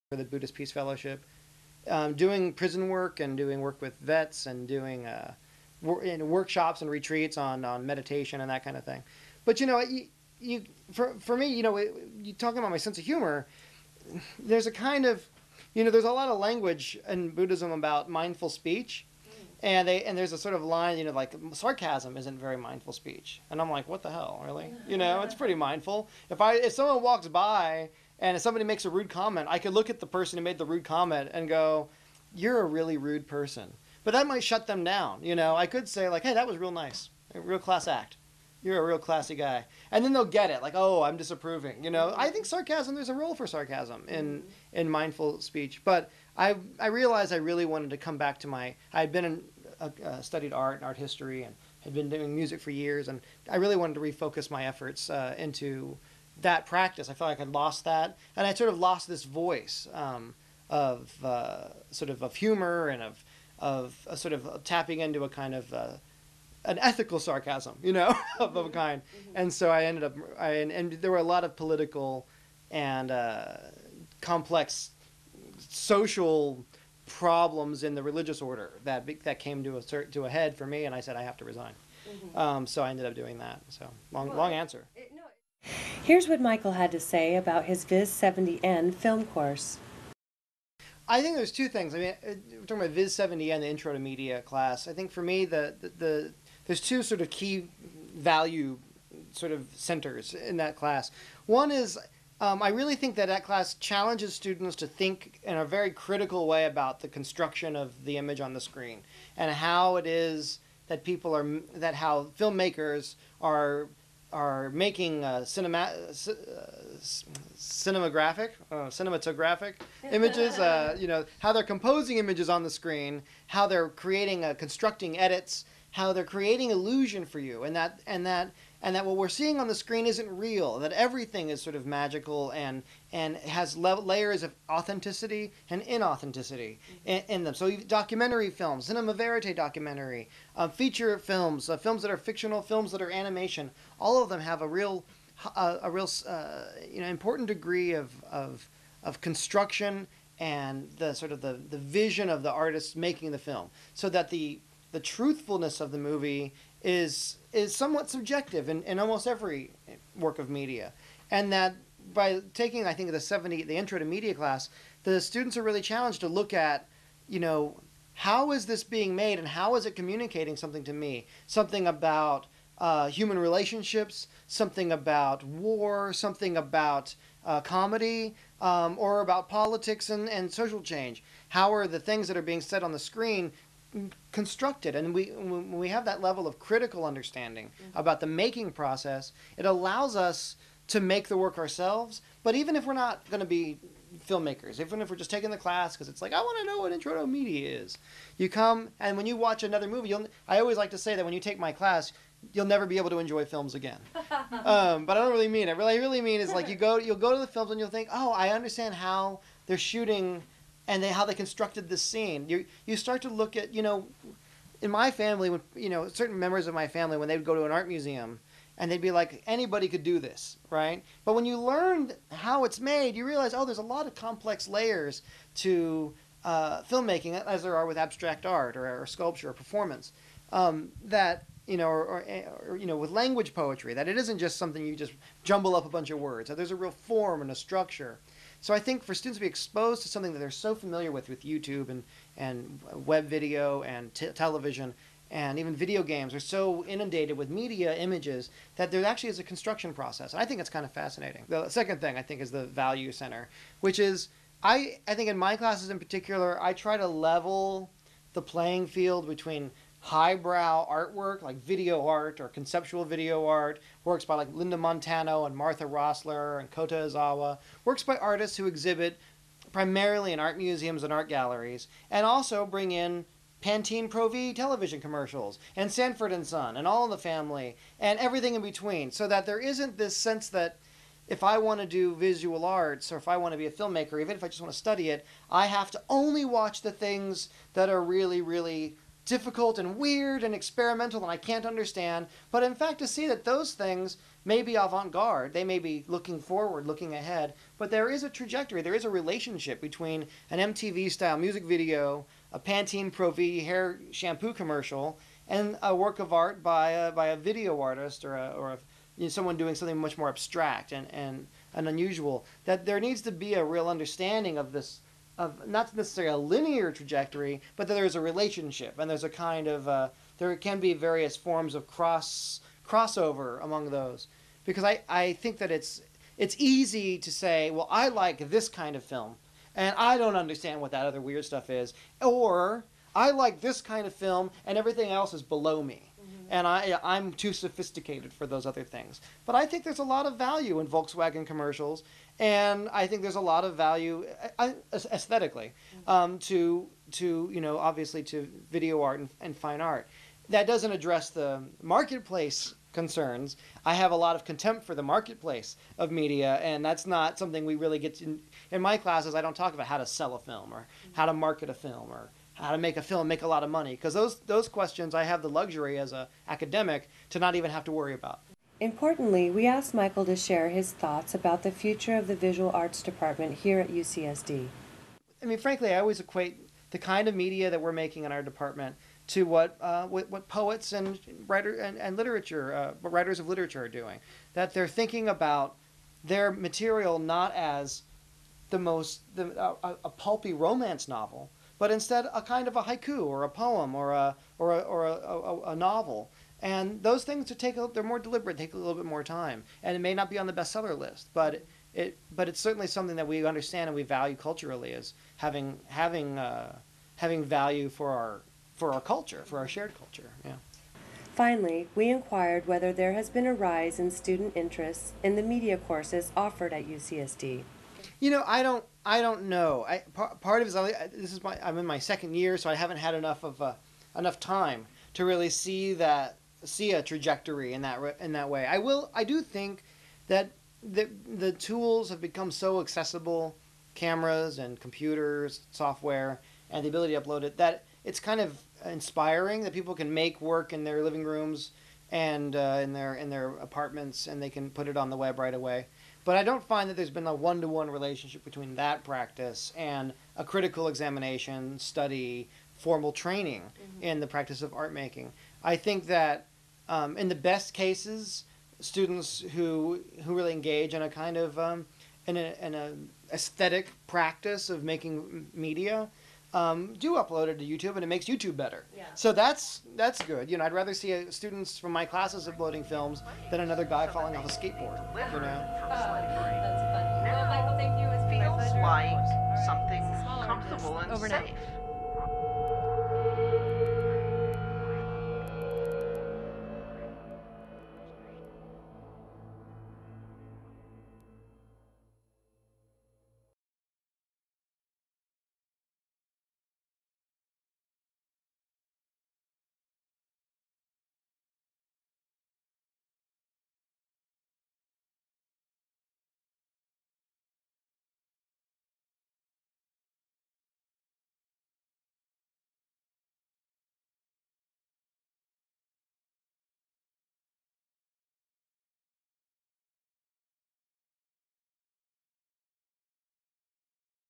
for the Buddhist Peace Fellowship, doing prison work and doing work with vets and doing workshops and retreats on meditation and that kind of thing. But for me, you talking about my sense of humor, there's a kind of, there's a lot of language in Buddhism about mindful speech. And there's a sort of line, like sarcasm isn't very mindful speech. And I'm like, what the hell, really? It's pretty mindful. If someone walks by and if somebody makes a rude comment, I could look at the person who made the rude comment and go, you're a really rude person. But that might shut them down. I could say like, hey, that was real nice. A real class act. You're a real classy guy. And then they'll get it. Like, oh, I'm disapproving. I think sarcasm, there's a role for sarcasm in mindful speech. But I realized I really wanted to come back to I had been studied art and art history and had been doing music for years. And I really wanted to refocus my efforts into that practice. I felt like I'd lost that. And I sort of lost this voice of humor and of sort of tapping into a kind of an ethical sarcasm, of a kind. And so I ended up, and there were a lot of political and complex social problems in the religious order that came to a head for me, and I said I have to resign. So I ended up doing that. So long answer. Here's what Michael had to say about his Viz 70N film course. I think there's two things. I mean, we're talking about Viz 70N, the Intro to Media class. I think for me, there's two sort of key value sort of centers in that class. One is I really think that class challenges students to think in a very critical way about the construction of the image on the screen and how it is that how filmmakers are making cinematographic images, how they're composing images on the screen, how they're constructing edits, how they're creating illusion for you, and that what we're seeing on the screen isn't real, that everything is sort of magical and has layers of authenticity and inauthenticity in them. So documentary films, cinema verite documentary, feature films, films that are fictional, films that are animation, all of them have a real important degree of construction and the sort of the vision of the artist making the film, so that the truthfulness of the movie is somewhat subjective in almost every work of media. And that by taking, I think, the Intro to Media class, the students are really challenged to look at, how is this being made and how is it communicating something to me? Something about human relationships, something about war, something about comedy, or about politics and social change. How are the things that are being said on the screen constructed? And when we have that level of critical understanding about the making process, it allows us to make the work ourselves. But even if we're not going to be filmmakers, even if we're just taking the class because it's like, I want to know what Intro to Media is, you come and when you watch another movie, I always like to say that when you take my class, you'll never be able to enjoy films again. But I don't really mean it. What I really mean is like you'll go to the films and you'll think, oh, I understand how they're shooting and how they constructed this scene. You start to look at, in my family, when certain members of my family, when they would go to an art museum, and they'd be like, anybody could do this, right? But when you learn how it's made, you realize, oh, there's a lot of complex layers to filmmaking, as there are with abstract art or sculpture or performance, that with language poetry, that it isn't just something you just jumble up a bunch of words. That there's a real form and a structure. So I think for students to be exposed to something that they're so familiar with YouTube and web video and television and even video games are so inundated with media images that there actually is a construction process. And I think it's kind of fascinating. The second thing I think is the value center, which is I think in my classes in particular, I try to level the playing field between highbrow artwork like video art or conceptual video art, works by like Linda Montano and Martha Rossler and Kota Izawa, works by artists who exhibit primarily in art museums and art galleries, and also bring in Pantene Pro V television commercials and Sanford and Son and All in the Family and everything in between, so that there isn't this sense that if I want to do visual arts or if I want to be a filmmaker, even if I just want to study it, I have to only watch the things that are really, really difficult and weird and experimental and I can't understand. But in fact, to see that those things may be avant-garde. They may be looking forward, looking ahead, but there is a trajectory. There is a relationship between an MTV-style music video, a Pantene Pro V hair shampoo commercial, and a work of art by a video artist or someone doing something much more abstract and unusual. That there needs to be a real understanding of this, of not necessarily a linear trajectory, but that there's a relationship and there's a kind of there can be various forms of crossover among those. Because I think that it's easy to say, well, I like this kind of film, and I don't understand what that other weird stuff is, or I like this kind of film, and everything else is below me, and I'm too sophisticated for those other things. But I think there's a lot of value in Volkswagen commercials, and I think there's a lot of value aesthetically to obviously to video art and fine art. That doesn't address the marketplace concerns. I have a lot of contempt for the marketplace of media, and that's not something we really get to. In my classes, I don't talk about how to sell a film or how to market a film or how to make a film make a lot of money, because those questions I have the luxury as an academic to not even have to worry about. Importantly, we asked Michael to share his thoughts about the future of the visual arts department here at UCSD. I mean, frankly, I always equate the kind of media that we're making in our department to what poets and writers and literature, writers of literature are doing. That they're thinking about their material not as a pulpy romance novel, but instead a kind of a haiku or a poem or a novel. And those things they're more deliberate, take a little bit more time, and it may not be on the bestseller list, but it's certainly something that we understand and we value culturally as having value for our culture, for our shared culture. Yeah. Finally, we inquired whether there has been a rise in student interest in the media courses offered at UCSD. I don't know. Part of it is I'm in my second year, so I haven't had enough time to really see a trajectory in that way. I do think that the tools have become so accessible, cameras and computers, software, and the ability to upload it, that it's kind of inspiring that people can make work in their living rooms and in their apartments, and they can put it on the web right away. But I don't find that there's been a one-to-one relationship between that practice and a critical examination, study, formal training in the practice of art making. I think that in the best cases, students who really engage in a kind of in a aesthetic practice of making media do upload it to YouTube, and it makes YouTube better. Yeah. So that's good. I'd rather see students from my classes uploading films than another guy falling off a skateboard. That's fun. Well, Michael, thank you. It feels like something comfortable and safe.